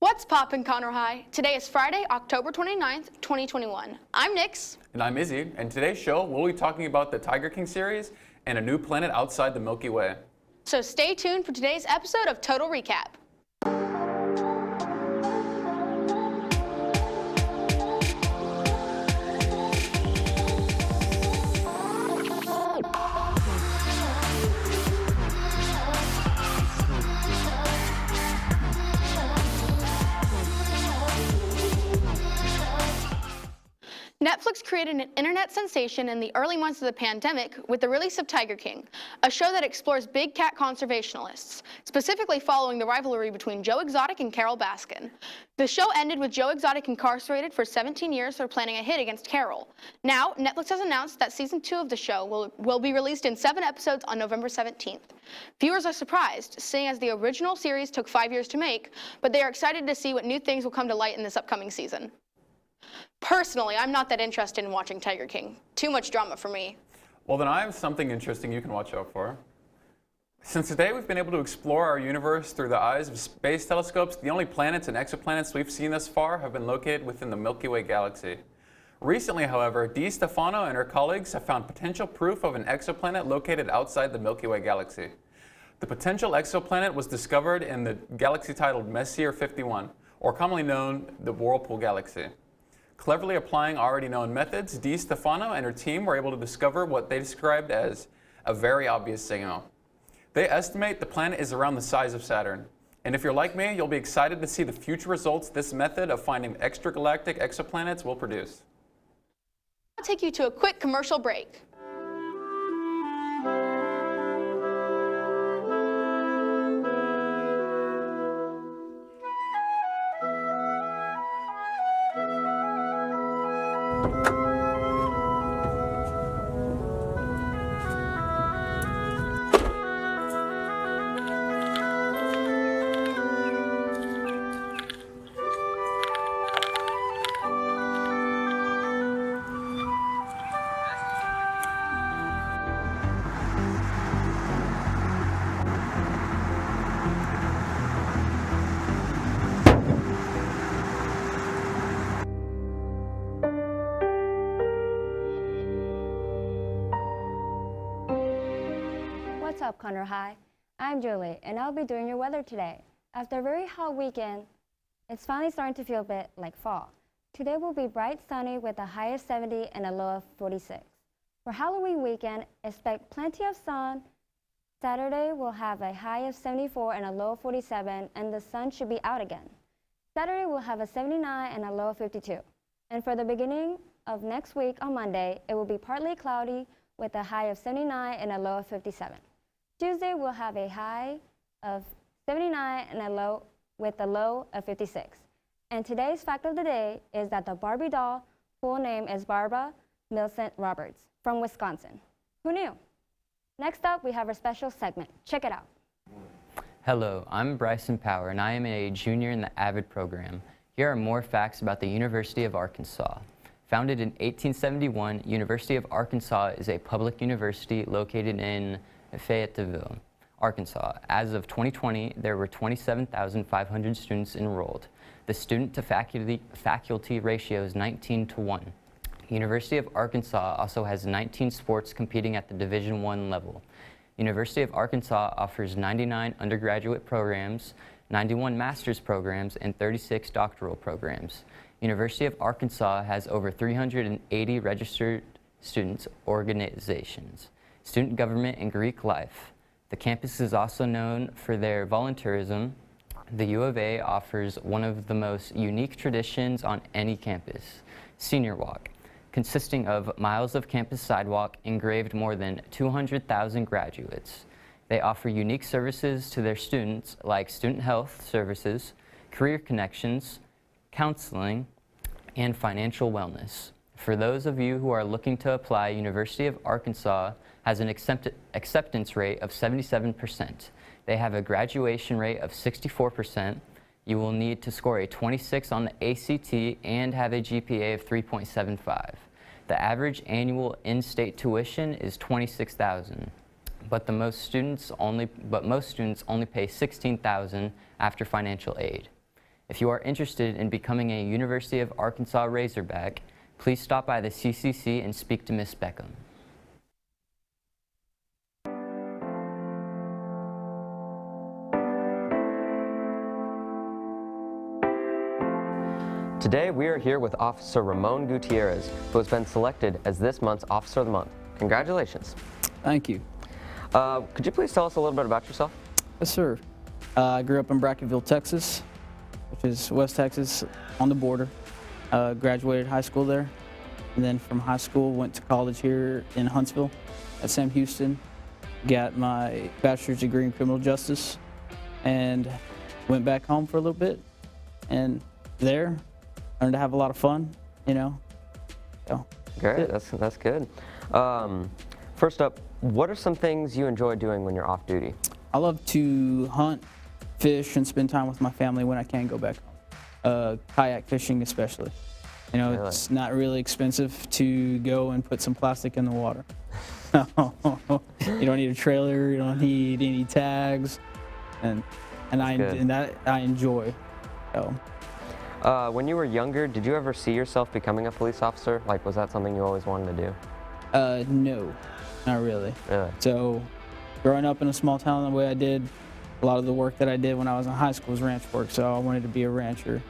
What's poppin', Conroe High? Today is Friday, October 29th, 2021. I'm Nix. And I'm Izzy, and today's show we'll be talking about the Tiger King series and a new planet outside the Milky Way. So stay tuned for today's episode of Total Recap. Netflix created an internet sensation in the early months of the pandemic with the release of Tiger King, a show that explores big cat conservationists, specifically following the rivalry between Joe Exotic and Carole Baskin. The show ended with Joe Exotic incarcerated for 17 years for planning a hit against Carole. Now, Netflix has announced that season 2 of the show will be released in 7 episodes on November 17th. Viewers are surprised, seeing as the original series took 5 years to make, but they are excited to see what new things will come to light in this upcoming season. Personally, I'm not that interested in watching Tiger King. Too much drama for me. Well, then I have something interesting you can watch out for. Since today we've been able to explore our universe through the eyes of space telescopes, the only planets and exoplanets we've seen thus far have been located within the Milky Way galaxy. Recently, however, Di Stefano and her colleagues have found potential proof of an exoplanet located outside the Milky Way galaxy. The potential exoplanet was discovered in the galaxy titled Messier 51, or commonly known the Whirlpool Galaxy. Cleverly applying already known methods, Di Stefano and her team were able to discover what they described as a very obvious signal. They estimate the planet is around the size of Saturn. And if you're like me, you'll be excited to see the future results this method of finding extragalactic exoplanets will produce. I'll take you to a quick commercial break. What's up, Conroe High? I'm Julie, and I'll be doing your weather today. After a very hot weekend, it's finally starting to feel a bit like fall. Today will be bright sunny with a high of 70 and a low of 46. For Halloween weekend, expect plenty of sun. Saturday will have a high of 74 and a low of 47, and the sun should be out again. Saturday will have a 79 and a low of 52. And for the beginning of next week on Monday, it will be partly cloudy with a high of 79 and a low of 57. Tuesday will have a high of 79 and a low with a low of 56. And today's fact of the day is that the Barbie doll full name is Barbara Millicent Roberts from Wisconsin. Who knew? Next up, we have our special segment. Check it out. Hello, I'm Bryson Power, and I am a junior in the AVID program. Here are more facts about the University of Arkansas. Founded in 1871, University of Arkansas is a public university located in Fayetteville, Arkansas. As of 2020, there were 27,500 students enrolled. The student-to-faculty ratio is 19:1. University of Arkansas also has 19 sports competing at the Division I level. University of Arkansas offers 99 undergraduate programs, 91 master's programs, and 36 doctoral programs. University of Arkansas has over 380 registered student organizations, student government, and Greek life. The campus is also known for their volunteerism. The U of A offers one of the most unique traditions on any campus, Senior Walk, consisting of miles of campus sidewalk engraved more than 200,000 graduates. They offer unique services to their students like student health services, career connections, counseling, and financial wellness. For those of you who are looking to apply, University of Arkansas has an acceptance rate of 77%. They have a graduation rate of 64%. You will need to score a 26 on the ACT and have a GPA of 3.75. The average annual in-state tuition is $26,000, but most students only pay $16,000 after financial aid. If you are interested in becoming a University of Arkansas Razorback, please stop by the CCC and speak to Miss Beckham. Today we are here with Officer Ramon Gutierrez, who has been selected as this month's Officer of the Month. Congratulations. Thank you. Could you please tell us a little bit about yourself? Yes, sir. I grew up in Brackettville, Texas, which is West Texas on the border. Graduated high school there. And then from high school, went to college here in Huntsville at Sam Houston. Got my bachelor's degree in criminal justice and went back home for a little bit. And there, learned to have a lot of fun, you know. So, Great, that's good. First up, what are some things you enjoy doing when you're off duty? I love to hunt, fish, and spend time with my family when I can go back home. Kayak fishing especially. You know, Really? It's not really expensive to go and put some plastic in the water. You don't need a trailer, you don't need any tags, and good. that I enjoy. So, When you were younger, did you ever see yourself becoming a police officer? Like, was that something you always wanted to do? no, not really. Really? So, growing up in a small town the way I did, a lot of the work that I did when I was in high school was ranch work, so I wanted to be a rancher.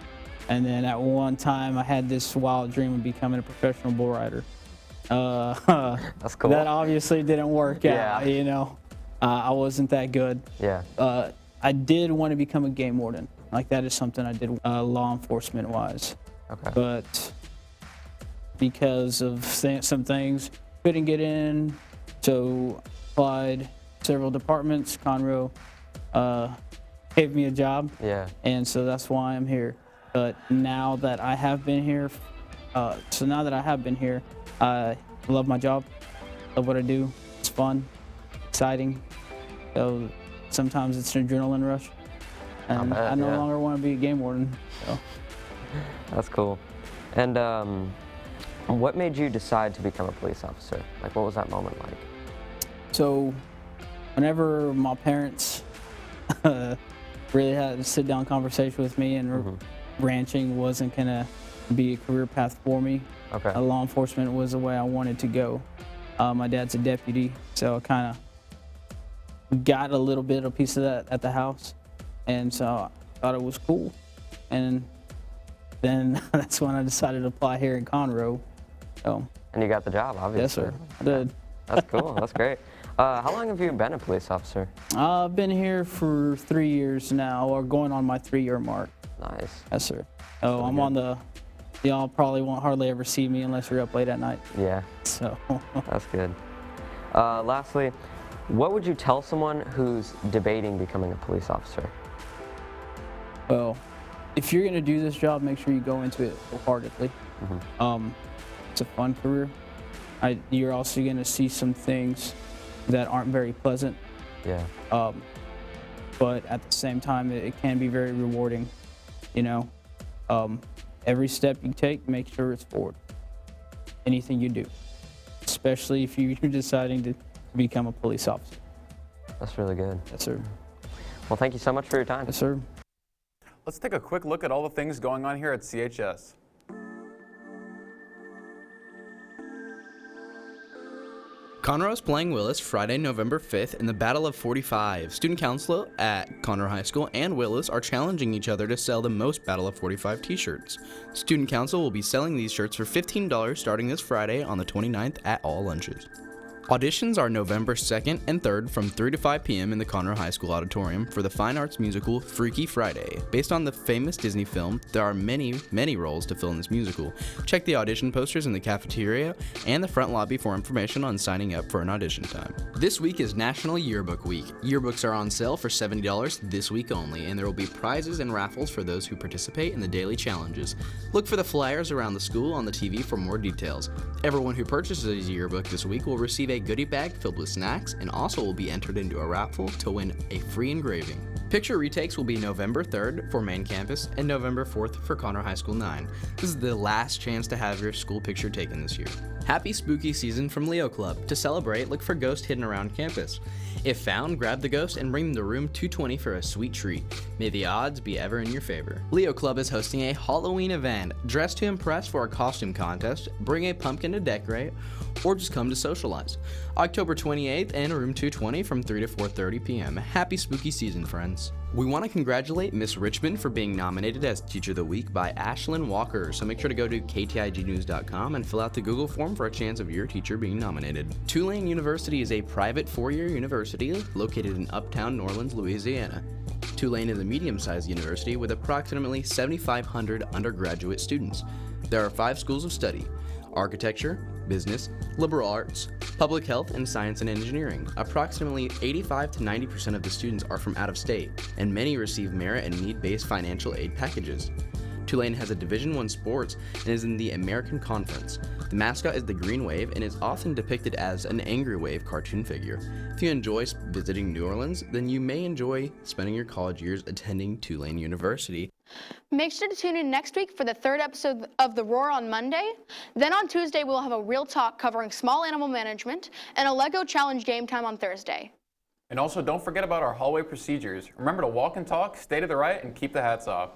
And then at one time, I had this wild dream of becoming a professional bull rider. That's cool. That obviously didn't work out, Yeah. you know. I wasn't that good. Yeah. I did want to become a game warden. Like, that is something I did law enforcement-wise. Okay. But because of some things, couldn't get in, so applied several departments. Conroe gave me a job, Yeah. and so that's why I'm here. But now that I have been here, I love my job, love what I do. It's fun, exciting. So sometimes it's an adrenaline rush, and bet, I no yeah. longer want to be a game warden. So. That's cool. And what made you decide to become a police officer? Like, what was that moment like? So whenever my parents really had a sit-down conversation with me, and ranching wasn't gonna be a career path for me, Okay. law enforcement was the way I wanted to go. My dad's a deputy, so I kind of got a little bit of a piece of that at the house, and so I thought it was cool. And then that's when I decided to apply here in Conroe. So, And you got the job, obviously. yes, sir, I did. That's cool. That's great. How long have you been a police officer? I've been here for 3 years now, or going on my 3-year mark. Nice. Yes, sir. Oh, I'm on the. Y'all probably won't hardly ever see me unless you're up late at night. Yeah, So, that's good. Lastly, what would you tell someone who's debating becoming a police officer? well, if you're gonna do this job, make sure you go into it wholeheartedly. It's a fun career. You're also gonna see some things that aren't very pleasant, Yeah. but at the same time, it can be very rewarding. You know, every step you take, make sure it's forward. Anything you do, especially if you're deciding to become a police officer. That's really good. Yes, sir. Well, thank you so much for your time. Yes, sir. Let's take a quick look at all the things going on here at CHS. Conroe is playing Willis Friday, November 5th in the Battle of 45. Student Council at Conroe High School and Willis are challenging each other to sell the most Battle of 45 t-shirts. Student Council will be selling these shirts for $15 starting this Friday on the 29th at all lunches. Auditions are November 2nd and 3rd from 3 to 5 p.m. in the Conroe High School auditorium for the fine arts musical Freaky Friday. Based on the famous Disney film, there are many roles to fill in this musical. Check the audition posters in the cafeteria and the front lobby for information on signing up for an audition time. This week is National Yearbook Week. Yearbooks are on sale for $70 this week only, and there will be prizes and raffles for those who participate in the daily challenges. Look for the flyers around the school on the TV for more details. Everyone who purchases a yearbook this week will receive a goodie bag filled with snacks and also will be entered into a raffle to win a free engraving. Picture retakes will be November 3rd for main campus and November 4th for Conroe High School 9. This is the last chance to have your school picture taken this year. Happy spooky season from Leo Club. To celebrate, look for ghosts hidden around campus. If found, grab the ghost and bring them to room 220 for a sweet treat. May the odds be ever in your favor. Leo Club is hosting a Halloween event. Dress to impress for a costume contest, bring a pumpkin to decorate, or just come to socialize. October 28th in room 220 from 3 to 4:30 p.m. Happy spooky season, friends. We want to congratulate Miss Richmond for being nominated as Teacher of the Week by Ashlyn Walker, so make sure to go to ktignews.com and fill out the Google form for a chance of your teacher being nominated. Tulane University is a private four-year university located in uptown New Orleans, Louisiana. Tulane is a medium-sized university with approximately 7,500 undergraduate students. There are 5 schools of study: architecture, business, liberal arts, public health, and science and engineering. Approximately 85 to 90% of the students are from out of state, and many receive merit and need-based financial aid packages. Tulane has a Division I sports and is in the American Conference. The mascot is the Green Wave and is often depicted as an Angry Wave cartoon figure. If you enjoy visiting New Orleans, then you may enjoy spending your college years attending Tulane University. Make sure to tune in next week for the 3rd episode of The Roar on Monday. Then on Tuesday, we'll have a real talk covering small animal management and a Lego challenge game time on Thursday. And also, don't forget about our hallway procedures. Remember to walk and talk, stay to the right, and keep the hats off.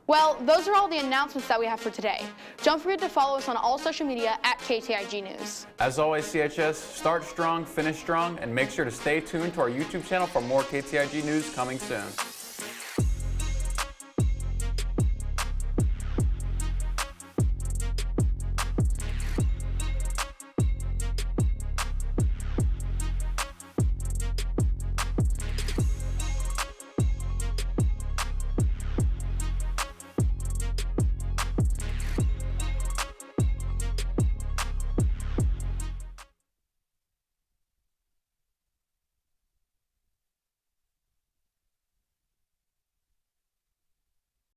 Well, those are all the announcements that we have for today. Don't forget to follow us on all social media at KTIG News. As always, CHS, start strong, finish strong, and make sure to stay tuned to our YouTube channel for more KTIG news coming soon.